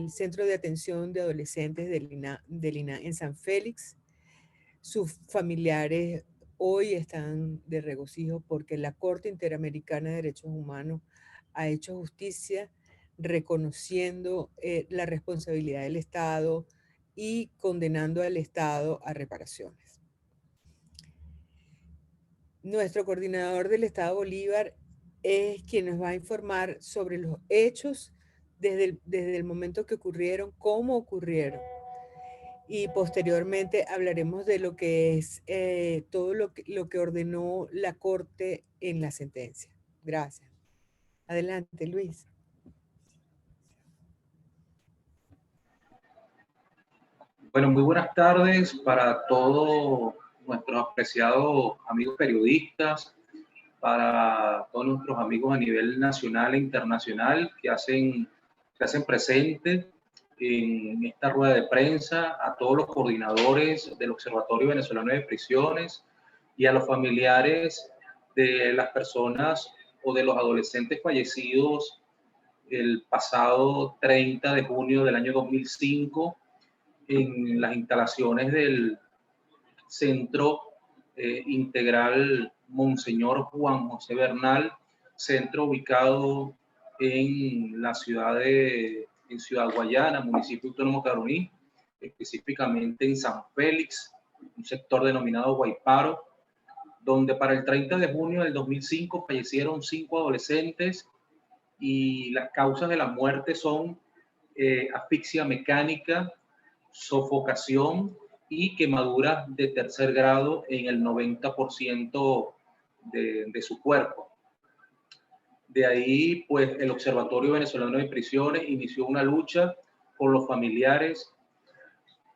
Centro de Atención de Adolescentes del INAH en San Félix. Sus familiares hoy están de regocijo porque la Corte Interamericana de Derechos Humanos ha hecho justicia reconociendo la responsabilidad del Estado y condenando al Estado a reparaciones. Nuestro coordinador del Estado Bolívar es quien nos va a informar sobre los hechos desde el momento que ocurrieron, cómo ocurrieron. Y posteriormente hablaremos de lo que es todo lo que ordenó la Corte en la sentencia. Gracias. Adelante, Luis. Bueno, muy buenas tardes para todos nuestros apreciados amigos periodistas, para todos nuestros amigos a nivel nacional e internacional que se hacen presentes en esta rueda de prensa, a todos los coordinadores del Observatorio Venezolano de Prisiones y a los familiares de las personas o de los adolescentes fallecidos el pasado 30 de junio del año 2005 en las instalaciones del Centro Integral Monseñor Juan José Bernal, centro ubicado en la en Ciudad Guayana, municipio autónomo Caroní, específicamente en San Félix, un sector denominado Guayparo, donde para el 30 de junio del 2005 fallecieron 5 adolescentes y las causas de la muerte son asfixia mecánica, sofocación y quemaduras de tercer grado en el 90% de su cuerpo. De ahí, pues, el Observatorio Venezolano de Prisiones inició una lucha por los familiares.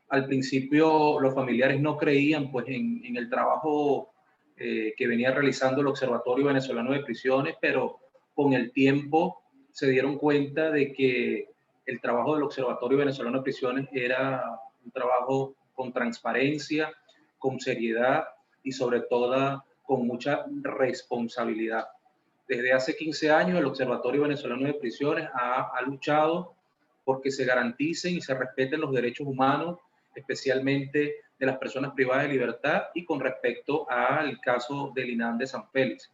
Al principio, los familiares no creían, pues, en el trabajo que venía realizando el Observatorio Venezolano de Prisiones, pero con el tiempo se dieron cuenta de que el trabajo del Observatorio Venezolano de Prisiones era un trabajo con transparencia, con seriedad y sobre todo con mucha responsabilidad. Desde hace 15 años el Observatorio Venezolano de Prisiones ha luchado porque se garanticen y se respeten los derechos humanos, especialmente de las personas privadas de libertad y con respecto al caso del INAH de San Félix.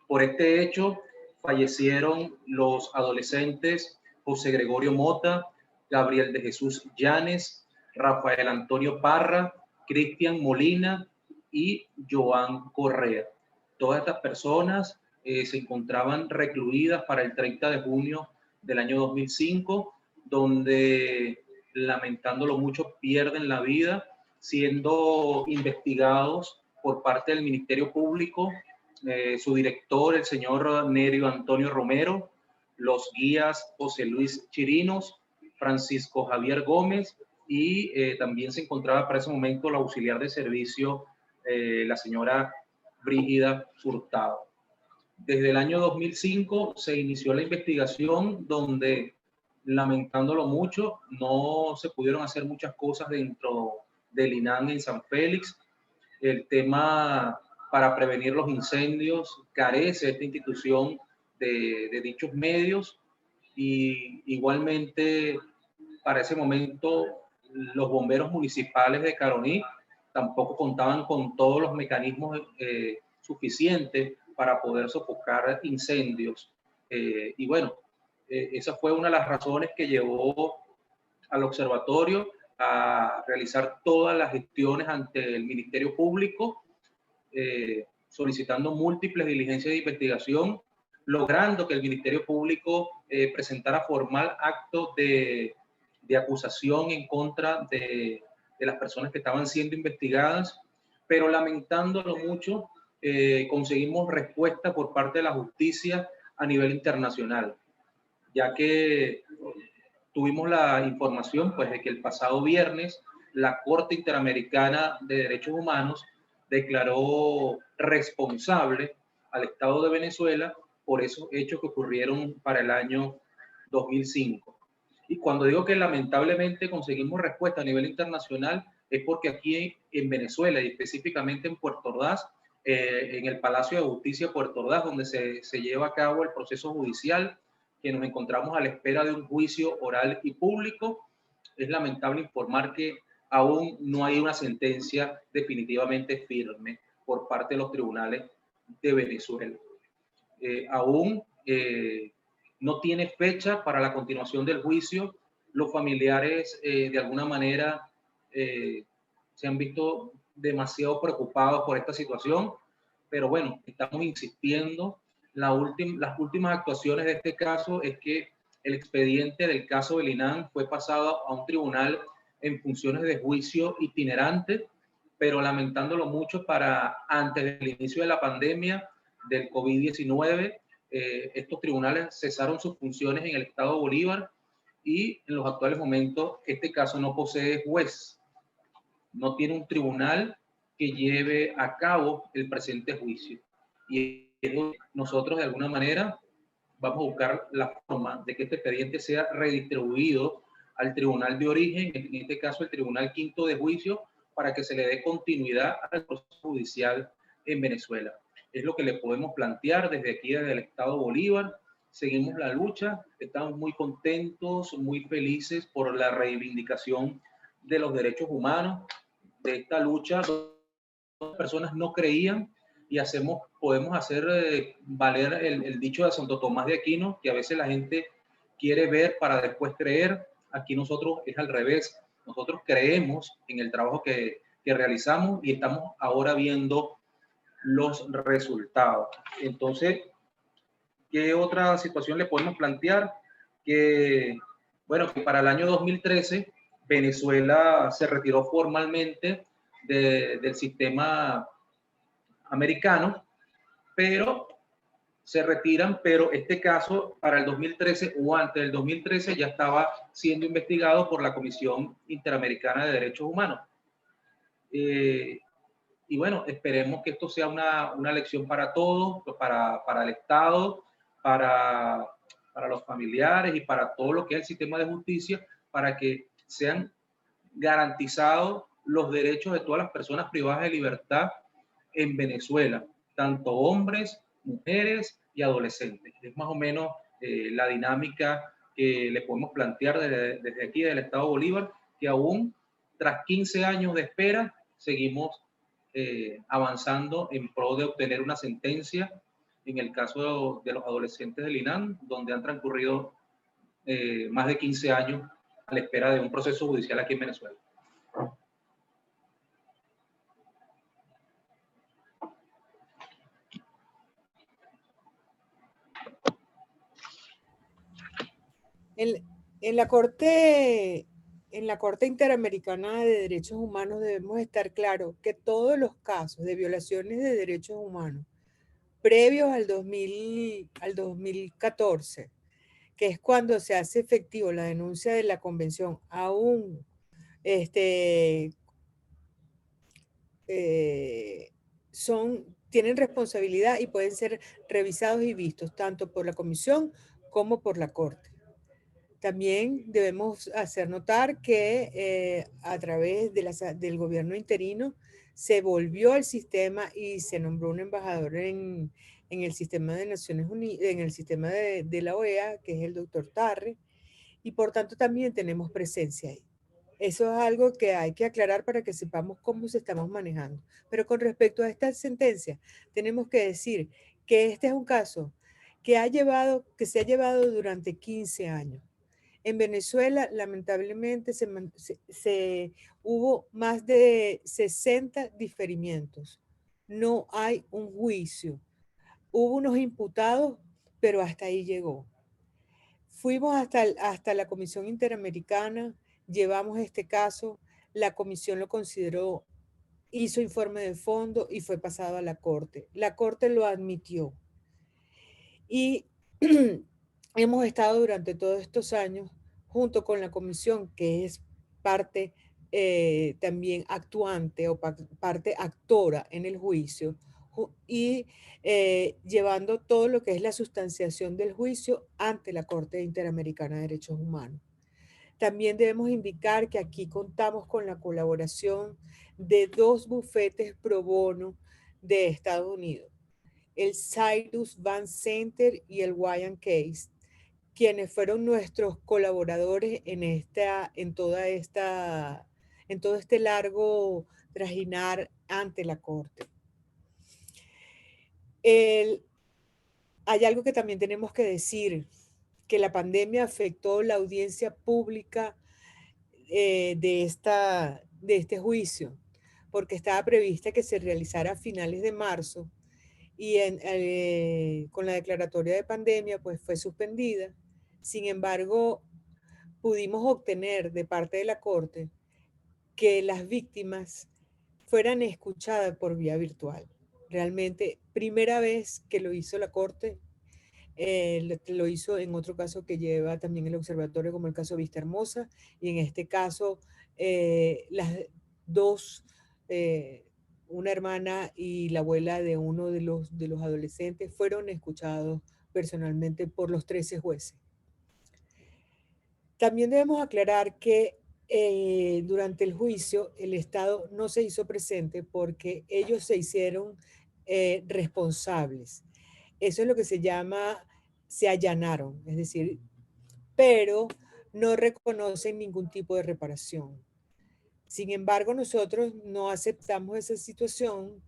Por este hecho fallecieron los adolescentes José Gregorio Mota, Gabriel de Jesús Llanes, Rafael Antonio Parra, Cristian Molina y Joan Correa. Todas estas personas se encontraban recluidas para el 30 de junio del año 2005, donde, lamentándolo mucho, pierden la vida siendo investigados por parte del Ministerio Público, su director, el señor Nerio Antonio Romero, los guías José Luis Chirinos, Francisco Javier Gómez y también se encontraba para ese momento la auxiliar de servicio, la señora Brígida Hurtado. Desde el año 2005 se inició la investigación donde, lamentándolo mucho, no se pudieron hacer muchas cosas dentro del INAH en San Félix. El tema para prevenir los incendios carece esta institución de dichos medios y igualmente para ese momento los bomberos municipales de Caroní tampoco contaban con todos los mecanismos suficientes para poder sofocar incendios. Y bueno, esa fue una de las razones que llevó al observatorio a realizar todas las gestiones ante el Ministerio Público, solicitando múltiples diligencias de investigación, logrando que el Ministerio Público presentara formal acto de acusación en contra de las personas que estaban siendo investigadas, pero lamentándolo mucho, conseguimos respuesta por parte de la justicia a nivel internacional, ya que tuvimos la información, pues, de que el pasado viernes la Corte Interamericana de Derechos Humanos declaró responsable al Estado de Venezuela por esos hechos que ocurrieron para el año 2005. Y cuando digo que lamentablemente conseguimos respuesta a nivel internacional, es porque aquí en Venezuela y específicamente en Puerto Ordaz, en el Palacio de Justicia de Puerto Ordaz, donde se lleva a cabo el proceso judicial, que nos encontramos a la espera de un juicio oral y público. Es lamentable informar que aún no hay una sentencia definitivamente firme por parte de los tribunales de Venezuela. Aún no tiene fecha para la continuación del juicio. Los familiares de alguna manera se han visto demasiado preocupados por esta situación, pero bueno, estamos insistiendo. Las últimas actuaciones de este caso es que el expediente del caso del INAN fue pasado a un tribunal en funciones de juicio itinerante, pero lamentándolo mucho, para antes del inicio de la pandemia del COVID-19, estos tribunales cesaron sus funciones en el estado Bolívar y en los actuales momentos este caso no posee juez, no tiene un tribunal que lleve a cabo el presente juicio. Y nosotros de alguna manera vamos a buscar la forma de que este expediente sea redistribuido al tribunal de origen, en este caso el Tribunal Quinto de Juicio, para que se le dé continuidad al proceso judicial en Venezuela. Es lo que le podemos plantear desde aquí, desde el Estado Bolívar. Seguimos la lucha, estamos muy contentos, muy felices por la reivindicación de los derechos humanos, de esta lucha. Las personas no creían y podemos hacer valer el dicho de Santo Tomás de Aquino, que a veces la gente quiere ver para después creer. Aquí nosotros es al revés. Nosotros creemos en el trabajo que realizamos y estamos ahora viendo los resultados. Entonces, ¿qué otra situación le podemos plantear? Que, bueno, que para el año 2013 Venezuela se retiró formalmente del sistema americano, pero se retiran, pero este caso para el 2013 o antes del 2013 ya estaba siendo investigado por la Comisión Interamericana de Derechos Humanos. Y bueno, esperemos que esto sea una lección para todos, para el Estado, para los familiares y para todo lo que es el sistema de justicia, para que sean garantizados los derechos de todas las personas privadas de libertad en Venezuela, tanto hombres, mujeres y adolescentes. Es más o menos la dinámica que le podemos plantear desde aquí, del Estado Bolívar, que aún tras 15 años de espera seguimos avanzando en pro de obtener una sentencia en el caso de los adolescentes del INAN, donde han transcurrido más de 15 años a la espera de un proceso judicial aquí en Venezuela. En la Corte Interamericana de Derechos Humanos debemos estar claros que todos los casos de violaciones de derechos humanos previos al 2014, que es cuando se hace efectivo la denuncia de la convención, aún tienen responsabilidad y pueden ser revisados y vistos tanto por la comisión como por la Corte. También debemos hacer notar que a través del gobierno interino se volvió al sistema y se nombró un embajador en el sistema de Naciones Unidas, en el sistema de la OEA, que es el doctor Tarre, y por tanto también tenemos presencia ahí. Eso es algo que hay que aclarar para que sepamos cómo se estamos manejando. Pero con respecto a esta sentencia, tenemos que decir que este es un caso que se ha llevado durante 15 años. En Venezuela, lamentablemente, hubo más de 60 diferimientos. No hay un juicio. Hubo unos imputados, pero hasta ahí llegó. Fuimos hasta la Comisión Interamericana, llevamos este caso, la comisión lo consideró, hizo informe de fondo y fue pasado a la Corte. La Corte lo admitió. Y hemos estado durante todos estos años junto con la comisión, que es parte también actuante o parte actora en el juicio, y llevando todo lo que es la sustanciación del juicio ante la Corte Interamericana de Derechos Humanos. También debemos indicar que aquí contamos con la colaboración de 2 bufetes pro bono de Estados Unidos, el Cyrus Van Center y el Wyan Case, quienes fueron nuestros colaboradores en todo este largo trajinar ante la Corte. Hay algo que también tenemos que decir, que la pandemia afectó la audiencia pública de este juicio, porque estaba prevista que se realizara a finales de marzo y con la declaratoria de pandemia pues fue suspendida. Sin embargo, pudimos obtener de parte de la Corte que las víctimas fueran escuchadas por vía virtual. Realmente, primera vez que lo hizo la Corte, lo hizo en otro caso que lleva también el observatorio, como el caso Vista Hermosa, y en este caso las dos, una hermana y la abuela de uno de los adolescentes, fueron escuchados personalmente por los 13 jueces. También debemos aclarar que durante el juicio el Estado no se hizo presente porque ellos se hicieron responsables. Eso es lo que se allanaron, es decir, pero no reconocen ningún tipo de reparación. Sin embargo, nosotros no aceptamos esa situación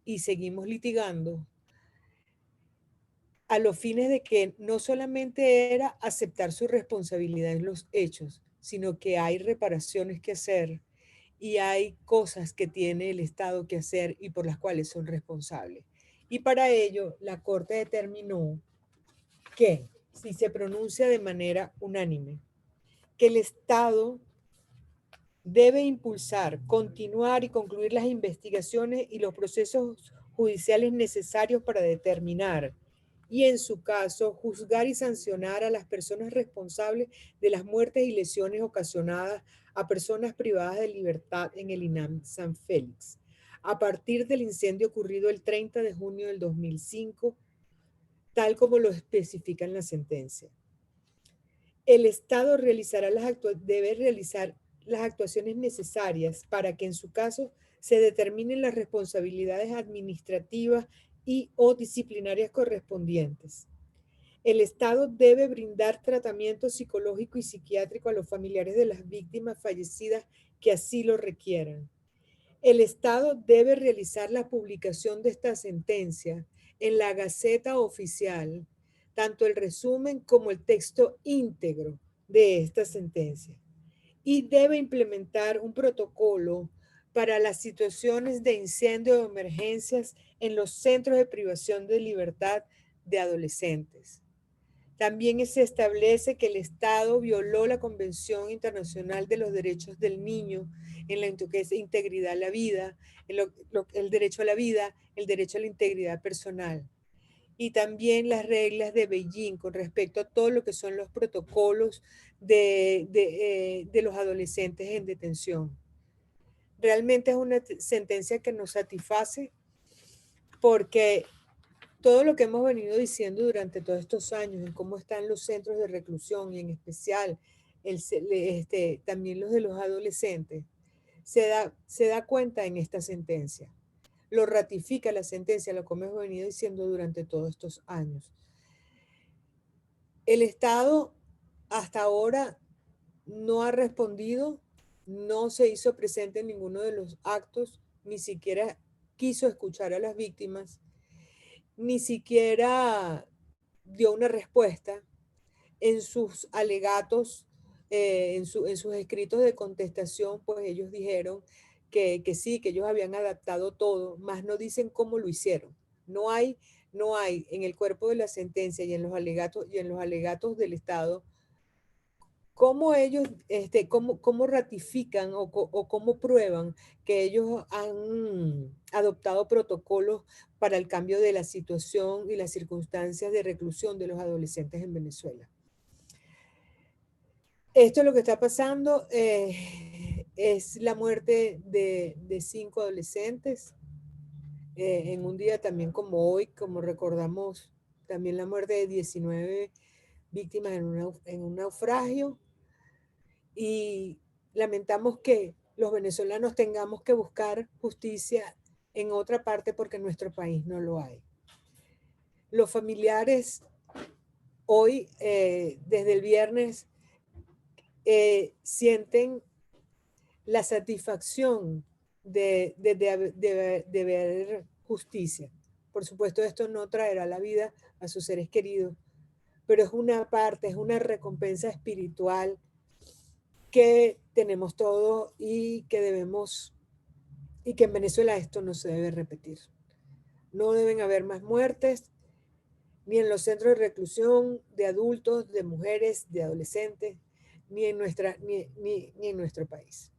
y seguimos litigando a los fines de que no solamente era aceptar su responsabilidad en los hechos, sino que hay reparaciones que hacer y hay cosas que tiene el Estado que hacer y por las cuales son responsables. Y para ello, la Corte determinó que, si se pronuncia de manera unánime, que el Estado debe impulsar, continuar y concluir las investigaciones y los procesos judiciales necesarios para determinar y, en su caso, juzgar y sancionar a las personas responsables de las muertes y lesiones ocasionadas a personas privadas de libertad en el INAM San Félix, a partir del incendio ocurrido el 30 de junio del 2005, tal como lo especifica en la sentencia. El Estado debe realizar las actuaciones necesarias para que, en su caso, se determinen las responsabilidades administrativas y o disciplinarias correspondientes. El Estado debe brindar tratamiento psicológico y psiquiátrico a los familiares de las víctimas fallecidas que así lo requieran. El Estado debe realizar la publicación de esta sentencia en la Gaceta Oficial, tanto el resumen como el texto íntegro de esta sentencia, y debe implementar un protocolo para las situaciones de incendio o emergencias en los centros de privación de libertad de adolescentes. También se establece que el Estado violó la Convención Internacional de los Derechos del Niño en la que es integridad a la vida, el derecho a la vida, el derecho a la integridad personal. Y también las reglas de Beijing con respecto a todo lo que son los protocolos de los adolescentes en detención. Realmente es una sentencia que nos satisface porque todo lo que hemos venido diciendo durante todos estos años, en cómo están los centros de reclusión y en especial también los de los adolescentes, se da cuenta en esta sentencia. Lo ratifica la sentencia, lo que hemos venido diciendo durante todos estos años. El Estado hasta ahora no ha respondido, no se hizo presente en ninguno de los actos, ni siquiera quiso escuchar a las víctimas, ni siquiera dio una respuesta en sus alegatos, en sus escritos de contestación, pues ellos dijeron que sí, que ellos habían adaptado todo, más no dicen cómo lo hicieron. No hay en el cuerpo de la sentencia y en los alegatos del Estado cómo ellos, cómo ratifican o cómo prueban que ellos han adoptado protocolos para el cambio de la situación y las circunstancias de reclusión de los adolescentes en Venezuela. Esto es lo que está pasando, es la muerte de 5 adolescentes en un día también como hoy, como recordamos también la muerte de 19 víctimas en un naufragio. Y lamentamos que los venezolanos tengamos que buscar justicia en otra parte porque en nuestro país no lo hay. Los familiares hoy, desde el viernes, sienten la satisfacción de ver justicia. Por supuesto, esto no traerá la vida a sus seres queridos, pero es una parte, es una recompensa espiritual que tenemos todos y que debemos, y que en Venezuela esto no se debe repetir. No deben haber más muertes, ni en los centros de reclusión de adultos, de mujeres, de adolescentes, ni en nuestro país.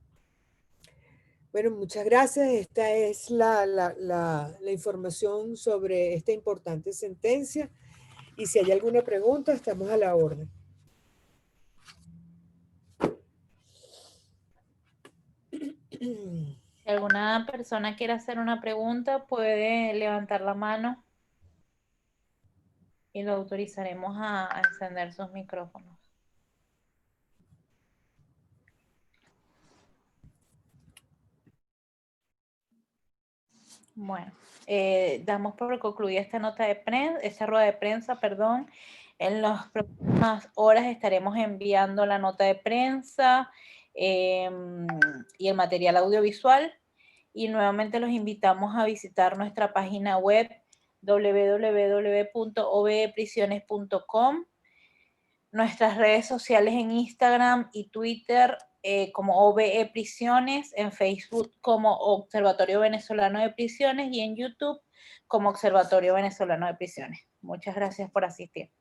Bueno, muchas gracias. Esta es la información sobre esta importante sentencia. Y si hay alguna pregunta, estamos a la orden. Si alguna persona quiere hacer una pregunta, puede levantar la mano y lo autorizaremos a encender sus micrófonos. Bueno, damos por concluida esta rueda de prensa, perdón. En las próximas horas estaremos enviando la nota de prensa y el material audiovisual. Y nuevamente los invitamos a visitar nuestra página web www.obeprisiones.com, nuestras redes sociales en Instagram y Twitter como OBE Prisiones, en Facebook como Observatorio Venezolano de Prisiones y en YouTube como Observatorio Venezolano de Prisiones. Muchas gracias por asistir.